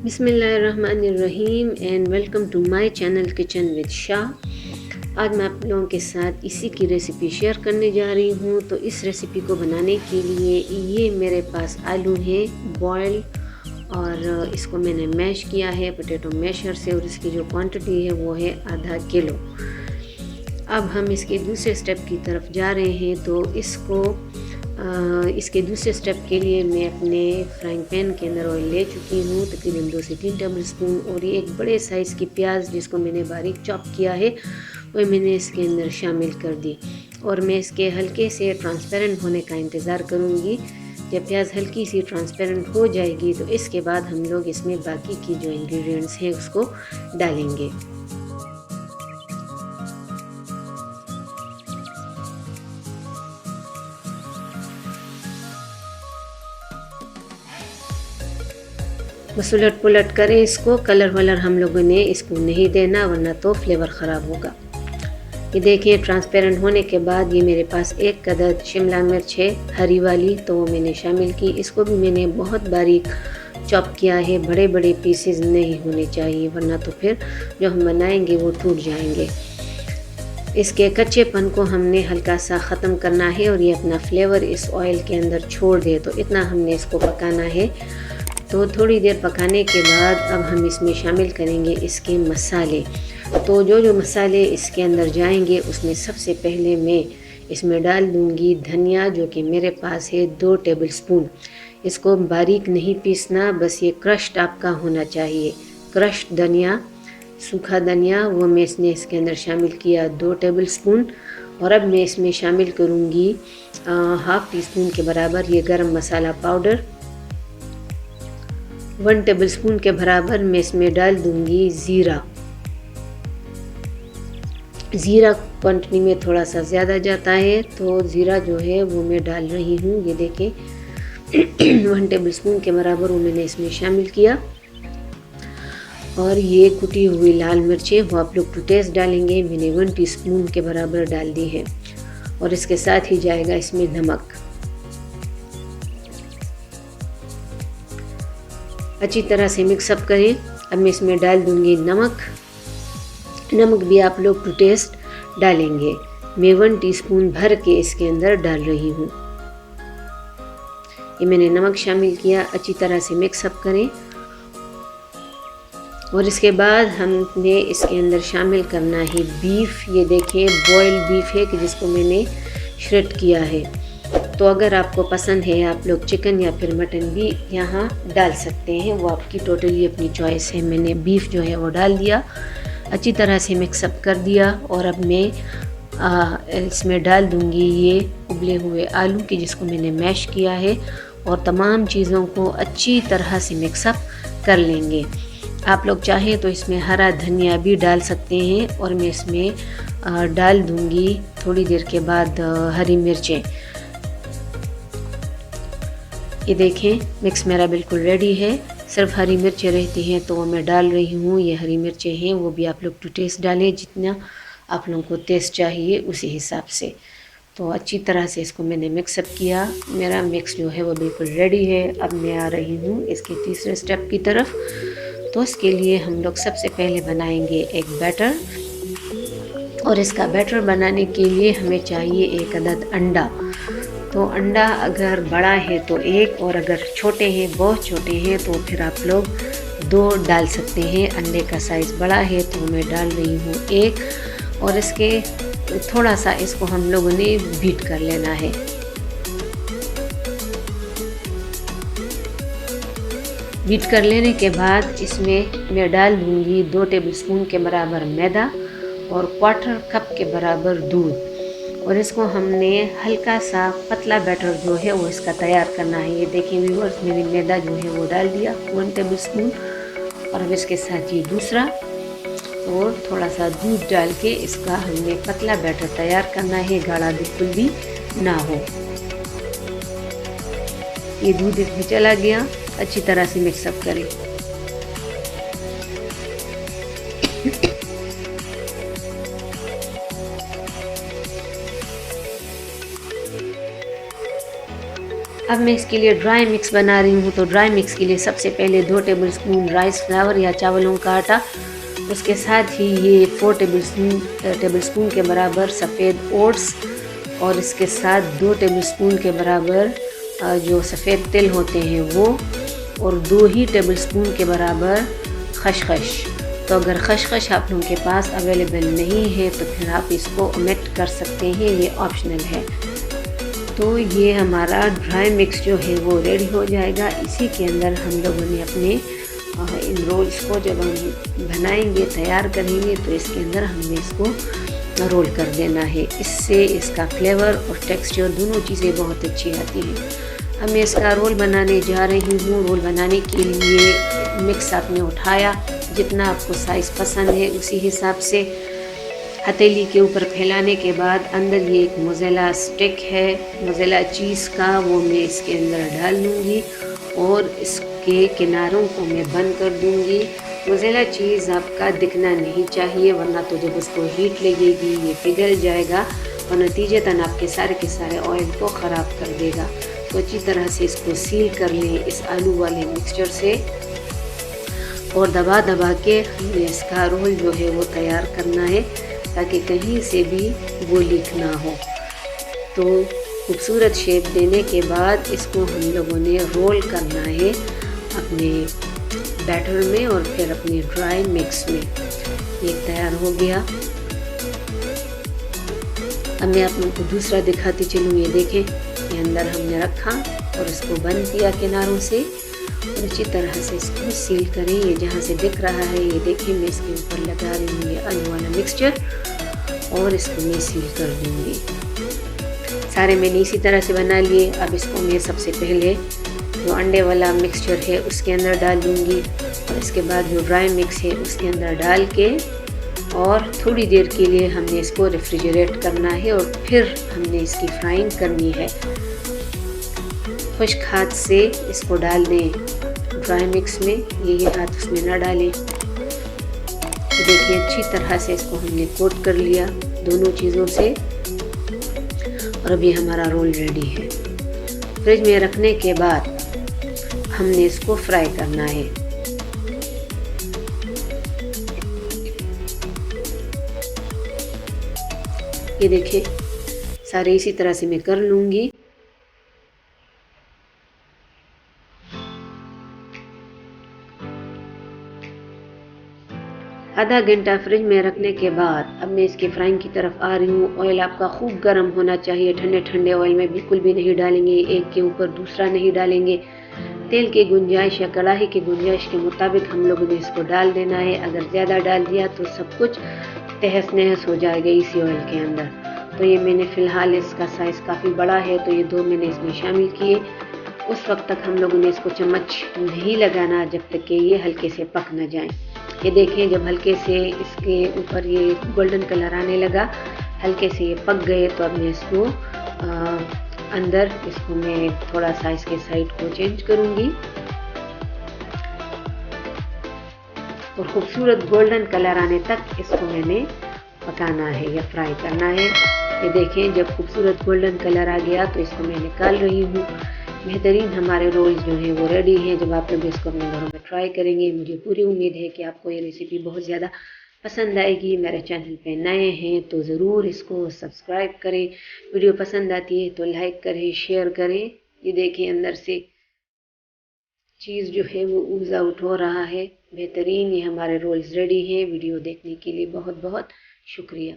बिस्मिल्लाहिर्रहमानिर्रहीम and welcome to my channel kitchen with Shah. आज मैं आप लोगों के साथ इसी की रेसिपी शेयर करने जा रही हूँ। तो इस रेसिपी को बनाने के लिए ये मेरे पास आलू हैं बॉयल, और इसको मैंने मैश किया है पोटैटो मैशर से, और इसकी जो क्वांटिटी है वो है आधा किलो। अब हम इसके दूसरे स्टेप की तरफ जा रहे हैं। तो इसके दूसरे स्टेप के लिए मैं अपने फ्राइंग पैन के अंदर ऑयल ले चुकी हूँ, तकरीबन 2 से 3 टेबल स्पून। और ये एक बड़े साइज़ की प्याज जिसको मैंने बारीक चॉप किया है वो मैंने इसके अंदर शामिल कर दी, और मैं इसके हल्के से ट्रांसपेरेंट होने का इंतज़ार करूँगी। जब प्याज हल्की सी ट्रांसपेरेंट हो जाएगी तो इसके बाद हम लोग इसमें बाकी की जो इंग्रेडिएंट्स हैं उसको डालेंगे। बस उलट पुलट करें इसको। कलर वलर हम लोगों ने इसको नहीं देना वरना तो फ्लेवर ख़राब होगा। ये देखिए ट्रांसपेरेंट होने के बाद ये मेरे पास एक अदद शिमला मिर्च है हरी वाली, तो वो मैंने शामिल की। इसको भी मैंने बहुत बारीक चॉप किया है, बड़े बड़े पीसेस नहीं होने चाहिए वरना तो फिर जो हम बनाएंगे वो टूट जाएंगे। इसके कच्चेपन को हमने हल्का सा ख़त्म करना है और ये अपना फ्लेवर इस ऑयल के अंदर छोड़ दे, तो इतना हमने इसको पकाना है। तो थोड़ी देर पकाने के बाद अब हम इसमें शामिल करेंगे इसके मसाले। तो जो मसाले इसके अंदर जाएंगे उसमें सबसे पहले मैं इसमें डाल दूंगी धनिया, जो कि मेरे पास है 2 टेबल स्पून। इसको बारीक नहीं पीसना, बस ये क्रश्ड आपका होना चाहिए। क्रश्ड धनिया, सूखा धनिया, वो मैं इसके अंदर शामिल किया 2 टेबल स्पून। और अब मैं इसमें शामिल करूँगी हाफ़ टी स्पून के बराबर ये गरम मसाला पाउडर। 1 टेबल स्पून के बराबर मैं इसमें डाल दूंगी ज़ीरा। ज़ीरा क्वांटिटी में थोड़ा सा ज़्यादा जाता है, तो ज़ीरा जो है वो मैं डाल रही हूँ। ये देखें 1 टेबल स्पून के बराबर वो मैंने इसमें शामिल किया। और ये कुटी हुई लाल मिर्चें वो आप लोग टू टेस्ट डालेंगे, मैंने 1 टीस्पून के बराबर डाल दी है। और इसके साथ ही जाएगा इसमें नमक। अच्छी तरह से मिक्सअप करें। अब मैं इसमें डाल दूंगी नमक। नमक भी आप लोग टू टेस्ट डालेंगे। मैं 1 टीस्पून भर के इसके अंदर डाल रही हूँ। ये मैंने नमक शामिल किया, अच्छी तरह से मिक्सअप करें। और इसके बाद हमने इसके अंदर शामिल करना है बीफ। ये देखें बॉइल्ड बीफ है कि जिसको मैंने श्रेड किया है। तो अगर आपको पसंद है आप लोग चिकन या फिर मटन भी यहाँ डाल सकते हैं, वो आपकी टोटली अपनी चॉइस है। मैंने बीफ जो है वो डाल दिया, अच्छी तरह से मिक्सअप कर दिया। और अब मैं इसमें डाल दूँगी ये उबले हुए आलू की जिसको मैंने मैश किया है, और तमाम चीज़ों को अच्छी तरह से मिक्सअप कर लेंगे। आप लोग चाहें तो इसमें हरा धनिया भी डाल सकते हैं, और मैं इसमें डाल दूँगी थोड़ी देर के बाद हरी मिर्चें। ये देखें मिक्स मेरा बिल्कुल रेडी है। सिर्फ हरी मिर्चें रहती हैं तो वो मैं डाल रही हूँ। ये हरी मिर्चें हैं, वो भी आप लोग टू टेस्ट डालें, जितना आप लोगों को टेस्ट चाहिए उसी हिसाब से। तो अच्छी तरह से इसको मैंने मिक्सअप किया। मेरा मिक्स जो है वो बिल्कुल रेडी है। अब मैं आ रही हूँ इसके तीसरे स्टेप की तरफ। तो इसके लिए हम लोग सबसे पहले बनाएंगे एक बैटर, और इसका बैटर बनाने के लिए हमें चाहिए 1 अदद अंडा। तो अंडा अगर बड़ा है तो 1, और अगर छोटे हैं बहुत छोटे हैं तो फिर आप लोग 2 डाल सकते हैं। अंडे का साइज़ बड़ा है तो मैं डाल रही हूँ 1। और इसके थोड़ा सा इसको हम लोगों ने बीट कर लेना है। बीट कर लेने के बाद इसमें मैं डाल दूँगी 2 टेबल स्पून के बराबर मैदा और 1/4 कप के बराबर दूध। और इसको हमने हल्का सा पतला बैटर जो है वो इसका तैयार करना है। ये देखिए व्यूअर्स, मैंने मैदा जो है वो डाल दिया 1 टेबल स्पून, और अब इसके साथ ये दूसरा और थोड़ा सा दूध डाल के इसका हमने पतला बैटर तैयार करना है, गाढ़ा बिल्कुल भी ना हो। ये दूध इसमें चला गया, अच्छी तरह से मिक्सअप करें। अब मैं इसके लिए ड्राई मिक्स बना रही हूँ। तो ड्राई मिक्स के लिए सबसे पहले 2 टेबलस्पून राइस फ्लावर या चावलों का आटा, उसके साथ ही ये 4 टेबलस्पून के बराबर सफ़ेद ओट्स, और इसके साथ 2 टेबलस्पून के बराबर जो सफ़ेद तिल होते हैं वो, और 2 ही टेबलस्पून के बराबर खसखस। तो अगर खसखस आप लोगों के पास अवेलेबल नहीं है तो फिर आप इसको ओमिट कर सकते हैं, ये ऑप्शनल है। तो ये हमारा ड्राई मिक्स जो है वो रेडी हो जाएगा। इसी के अंदर हम लोगों ने अपने इन रोल्स को जब हम बनाएंगे, तैयार करेंगे, तो इसके अंदर हमने इसको रोल कर देना है। इससे इसका फ्लेवर और टेक्सचर दोनों चीज़ें बहुत अच्छी आती हैं। अब मैं इसका रोल बनाने जा रही हूँ। रोल बनाने के लिए मिक्स आपने उठाया, जितना आपको साइज़ पसंद है उसी हिसाब से हथेली के ऊपर फैलाने के बाद अंदर ये एक मोज़ेला स्टिक है, मोज़ेला चीज़ का, वो मैं इसके अंदर डाल लूँगी और इसके किनारों को मैं बंद कर दूँगी। मोज़ेला चीज़ आपका दिखना नहीं चाहिए, वरना तो जब उसको हीट लगेगी ये पिघल जाएगा और नतीजतन आपके सारे के सारे ऑयल को ख़राब कर देगा। तो अच्छी तरह से इसको सील कर लें इस आलू वाले मिक्सचर से, और दबा दबा के हमें इसका रोल जो है वो तैयार करना है ताकि कहीं से भी वो लीक ना हो। तो खूबसूरत शेप देने के बाद इसको हम लोगों ने रोल करना है अपने बैटर में और फिर अपने ड्राई मिक्स में। ये तैयार हो गया। अब मैं आप लोगों को दूसरा दिखाती चलूँ। ये देखें, ये अंदर हमने रखा और इसको बंद किया किनारों से, और अच्छी तरह से इसको सील करें। ये जहाँ से दिख रहा है, ये देखिए मैं इसके ऊपर लगा रही हूँ ये आलू वाला मिक्सचर, और इसको मैं सील कर दूँगी। सारे मैंने इसी तरह से बना लिए। अब इसको मैं सबसे पहले जो अंडे वाला मिक्सचर है उसके अंदर डाल दूँगी, और इसके बाद जो ड्राई मिक्स है उसके अंदर डाल के और थोड़ी देर के लिए हमने इसको रेफ्रिजरेट करना है, और फिर हमने इसकी फ्राइंग करनी है। खुश्क हाथ से इसको डाल दें ड्राई मिक्स में, ये हाथ उसमें ना डालें। तो देखिए अच्छी तरह से इसको हमने कोट कर लिया दोनों चीज़ों से, और अभी हमारा रोल रेडी है। फ्रिज में रखने के बाद हमने इसको फ्राई करना है। ये देखिए सारे इसी तरह से मैं कर लूँगी। आधा घंटा फ्रिज में रखने के बाद अब मैं इसकी फ्राइंग की तरफ आ रही हूँ। ऑयल आपका खूब गर्म होना चाहिए। ठंडे ठंडे ऑयल में बिल्कुल भी नहीं डालेंगे, एक के ऊपर दूसरा नहीं डालेंगे। तेल की गुंजाइश या कढ़ाई की गुंजाइश के मुताबिक हम लोगों ने इसको डाल देना है। अगर ज़्यादा डाल दिया तो सब कुछ तहस नहस हो जाएगा इसी ऑयल के अंदर। तो ये मैंने फ़िलहाल, इसका साइज़ काफ़ी बड़ा है तो ये 2 मैंने इसमें शामिल किए। उस वक्त तक हम लोगों ने इसको चम्मच नहीं लगाना जब तक कि ये हल्के से पक न जाएं। ये देखें जब हल्के से इसके ऊपर ये गोल्डन कलर आने लगा, हल्के से ये पक गए, तो अब मैं इसको अंदर इसको मैं थोड़ा सा इसके साइड को चेंज करूँगी और खूबसूरत गोल्डन कलर आने तक इसको मैंने पकाना है या फ्राई करना है। ये देखें जब खूबसूरत गोल्डन कलर आ गया तो इसको मैं निकाल रही हूँ। बेहतरीन हमारे रोल्स जो हैं वो रेडी हैं। जब आप लोग इसको अपने घरों में ट्राई करेंगे, मुझे पूरी उम्मीद है कि आपको ये रेसिपी बहुत ज़्यादा पसंद आएगी। मेरे चैनल पे नए हैं तो ज़रूर इसको सब्सक्राइब करें। वीडियो पसंद आती है तो लाइक करें, शेयर करें। ये देखिए अंदर से चीज़ जो है वो ऊज़ आउट हो रहा है। बेहतरीन ये हमारे रोल्स रेडी हैं। वीडियो देखने के लिए बहुत बहुत शुक्रिया।